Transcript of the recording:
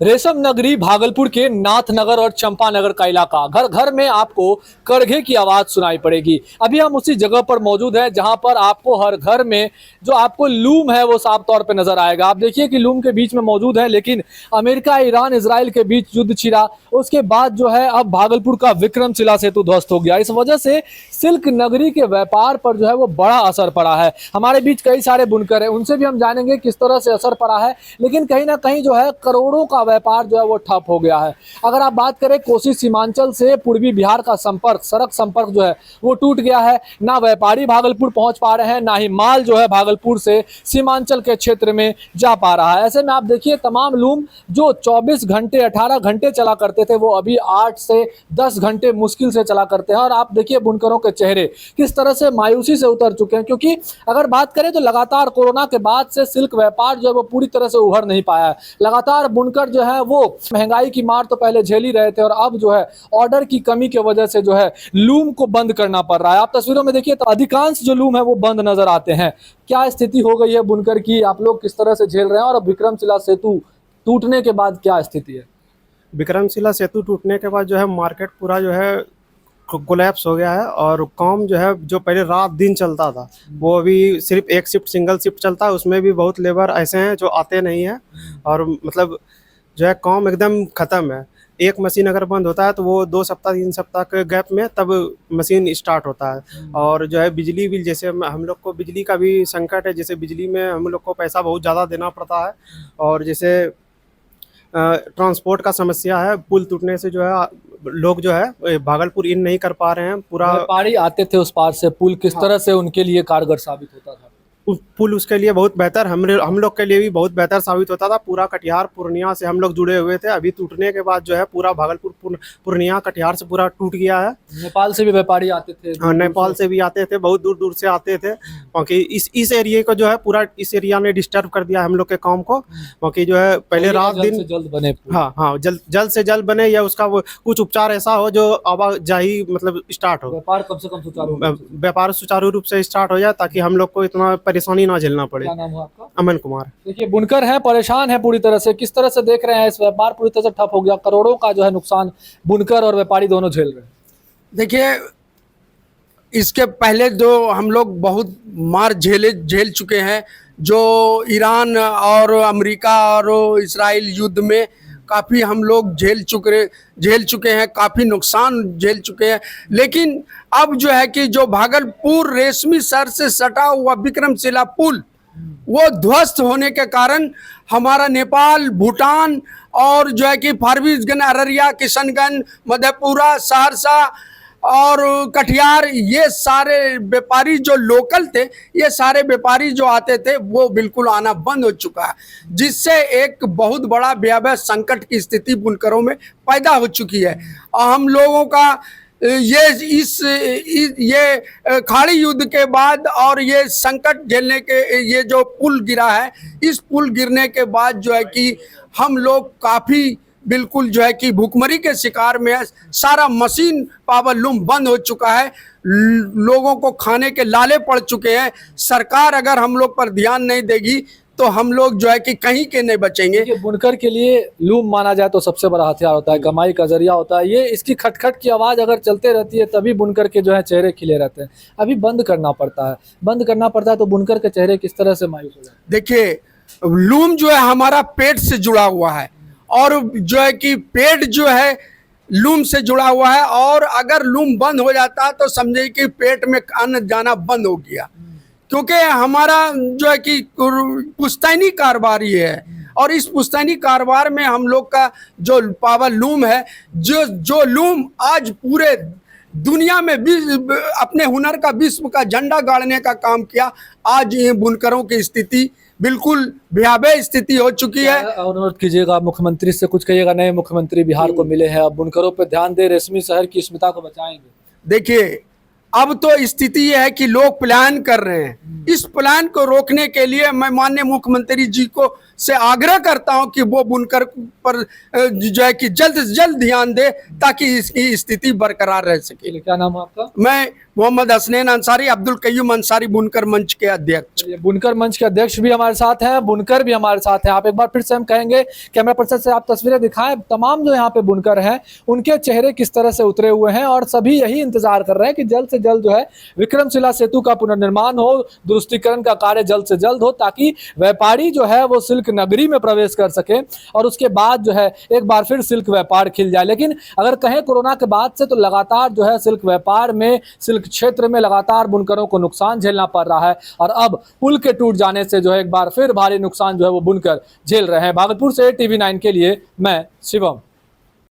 रेशम नगरी भागलपुर के नाथनगर और चंपानगर का इलाका, घर घर में आपको करघे की आवाज सुनाई पड़ेगी। अभी हम उसी जगह पर मौजूद हैं जहां पर आपको हर घर में जो आपको लूम है वो साफ तौर पे नजर आएगा। आप देखिए कि लूम के बीच में मौजूद है, लेकिन अमेरिका ईरान इजराइल के बीच युद्ध छिड़ा, उसके बाद जो है अब भागलपुर का विक्रमशिला सेतु ध्वस्त हो गया। इस वजह से सिल्क नगरी के व्यापार पर जो है वो बड़ा असर पड़ा है। हमारे बीच कई सारे बुनकर हैं, उनसे भी हम जानेंगे किस तरह से असर पड़ा है, लेकिन कहीं ना कहीं जो है करोड़ों का व्यापार जो है वो ठप हो गया है। अगर आप बात करें कोसी सीमांचल से पूर्वी बिहार का संपर्क, सड़क संपर्क जो है वो टूट गया है। ना व्यापारी भागलपुर पहुंच पा रहे हैं, ना ही माल जो है भागलपुर से सीमांचल के क्षेत्र में जा पा रहा है। ऐसे में आप देखिए तमाम लूम जो 24 घंटे 18 घंटे चला करते थे वो अभी 8 से 10 घंटे मुश्किल से चला करते हैं। और आप देखिए बुनकरों के चेहरे किस तरह से मायूसी से उतर चुके हैं, क्योंकि अगर बात करें तो लगातार कोरोना के बाद से सिल्क व्यापार जो है वो पूरी तरह से उभर नहीं पाया है। लगातार बुनकर जो है वो महंगाई की मार तो पहले झेल ही रहे थे, और अब जो है ऑर्डर की कमी की वजह से जो है लूम को बंद करना पड़ रहा है। आप तस्वीरों में देखिए तो अधिकांश जो लूम है वो बंद नजर आते हैं। क्या स्थिति हो गई है बुनकर की, आप लोग किस तरह से झेल रहे हैं, और अब विक्रमशिला सेतु टूटने के बाद क्या स्थिति है? विक्रमशिला सेतु टूटने के बाद जो है मार्केट पूरा जो है कोलैप्स हो गया है। और काम जो है जो पहले रात दिन चलता था वो अभी सिर्फ एक शिफ्ट सिंगल शिफ्ट चलता है, उसमें भी बहुत लेबर ऐसे हैं जो आते नहीं हैं। और मतलब जो है काम एकदम ख़त्म है। एक मशीन अगर बंद होता है तो वो 2 सप्ताह 3 सप्ताह के गैप में तब मशीन स्टार्ट होता है। और जो है बिजली बिल, जैसे हम लोग को बिजली का भी संकट है, जैसे बिजली में हम लोग को पैसा बहुत ज़्यादा देना पड़ता है। और जैसे ट्रांसपोर्ट का समस्या है, पुल टूटने से जो है लोग जो है भागलपुर इन नहीं कर पा रहे हैं। पूरा व्यापारी आते थे उस पार से, पुल किस तरह से उनके लिए कारगर साबित होता था? पुल उसके लिए बहुत बेहतर, हम लोग के लिए भी बहुत बेहतर साबित होता था। पूरा कटिहार पूर्णिया से हम लोग जुड़े हुए थे। अभी टूटने के बाद जो है पूरा भागलपुर पूर्णिया कटिहार से पूरा टूट गया है। नेपाल से भी व्यापारी आते थे? हाँ, नेपाल से भी आते थे, बहुत दूर दूर से आते थे, क्योंकि इस एरिया को जो है पूरा इस एरिया ने डिस्टर्ब कर दिया हम लोग के काम को। क्योंकि जो है पहले रात दिन जल्द बने। हाँ, जल्द से जल्द बने, या उसका वो कुछ उपचार ऐसा हो जो आवाजाही मतलब स्टार्ट हो, व्यापार कम से कम व्यापार सुचारू रूप से स्टार्ट हो जाए, ताकि हम लोग को इतना परेशानी ना झेलना पड़े। क्या नाम हुआ आपका? अमन कुमार। देखिए बुनकर हैं, परेशान है पूरी तरह से। किस तरह से देख रहे हैं इस व्यापार पूरी तरह से ठप हो गया, करोड़ों का जो है नुकसान बुनकर और व्यापारी दोनों झेल रहे हैं। देखिए, इसके पहले जो हम लोग बहुत मार झेल चुके हैं, जो ईरान और अमेरिका और इजराइल युद्ध में काफ़ी हम लोग झेल चुके हैं, काफ़ी नुकसान झेल चुके हैं। लेकिन अब जो है कि जो भागलपुर रेशमी शहर से सटा हुआ विक्रमशिला पुल वो ध्वस्त होने के कारण हमारा नेपाल, भूटान और जो है कि फारबिसगंज, अररिया, किशनगंज, मधेपुरा, सहरसा और कटिहार, ये सारे व्यापारी जो लोकल थे, ये सारे व्यापारी जो आते थे वो बिल्कुल आना बंद हो चुका है, जिससे एक बहुत बड़ा भयावह संकट की स्थिति बुनकरों में पैदा हो चुकी है। और हम लोगों का ये खाड़ी युद्ध के बाद और ये संकट झेलने के, ये जो पुल गिरा है, इस पुल गिरने के बाद जो है कि हम लोग काफ़ी बिल्कुल जो है कि भूखमरी के शिकार में है। सारा मशीन पावर लूम बंद हो चुका है, लोगों को खाने के लाले पड़ चुके हैं। सरकार अगर हम लोग पर ध्यान नहीं देगी तो हम लोग जो है कि कहीं के नहीं बचेंगे। बुनकर के लिए लूम माना जाए तो सबसे बड़ा हथियार होता है, कमाई का जरिया होता है। ये इसकी खटखट की आवाज़ अगर चलते रहती है तभी बुनकर के जो है चेहरे खिले रहते हैं। अभी बंद करना पड़ता है तो बुनकर के चेहरे किस तरह से मायूस हो जाते हैं? देखिए, लूम जो है हमारा पेट से जुड़ा हुआ है, और जो है कि पेट जो है लूम से जुड़ा हुआ है, और अगर लूम बंद हो जाता तो समझिए कि पेट में अन्न जाना बंद हो गया। क्योंकि हमारा जो है कि पुश्तैनी कारोबार ये है, और इस पुश्तैनी कारोबार में हम लोग का जो पावर लूम है, जो लूम आज पूरे दुनिया में अपने हुनर का, विश्व का झंडा गाड़ने का काम किया, आज ये बुनकरों की स्थिति बिल्कुल भयावह स्थिति हो चुकी है। अनुरोध कीजिएगा मुख्यमंत्री से, कुछ कहिएगा, नए मुख्यमंत्री बिहार को मिले हैं, अब बुनकरों पर ध्यान दे, रेशमी शहर की अस्मिता को बचाएंगे। देखिए, अब तो स्थिति यह है कि लोग प्लान कर रहे हैं। इस प्लान को रोकने के लिए मैं माननीय मुख्यमंत्री जी को से आग्रह करता हूं कि वो बुनकर पर जो है कि जल्द से जल्द ध्यान दे ताकि इसकी स्थिति बरकरार रह सके। चलिए, क्या नाम है आपका? मैं मोहम्मद हसनैन अंसारी, अब्दुल कय्यूम अंसारी, बुनकर मंच के अध्यक्ष। ये बुनकर मंच के अध्यक्ष भी हमारे साथ हैं, बुनकर भी हमारे साथ हैं। आप एक बार फिर से हम कहेंगे कैमरा पर्सन से आप तस्वीरें दिखाएं। तमाम जो यहाँ पे बुनकर हैं उनके चेहरे किस तरह से उतरे हुए हैं और सभी यही इंतजार कर रहे हैं कि जल्द से जल्द जो है विक्रमशिला सेतु का पुनर्निर्माण हो, दुरुस्तीकरण का कार्य जल्द से जल्द हो, ताकि व्यापारी जो है वो सिल्क नगरी में प्रवेश कर सके और उसके बाद जो है एक बार फिर सिल्क व्यापार खिल जाए। लेकिन अगर कहें कोरोना के बाद से तो लगातार जो है सिल्क व्यापार में, सिल्क क्षेत्र में लगातार बुनकरों को नुकसान झेलना पड़ रहा है और अब पुल के टूट जाने से जो है एक बार फिर भारी नुकसान जो है वो बुनकर झेल रहे हैं। भागलपुर से TV9 के लिए मैं शिवम।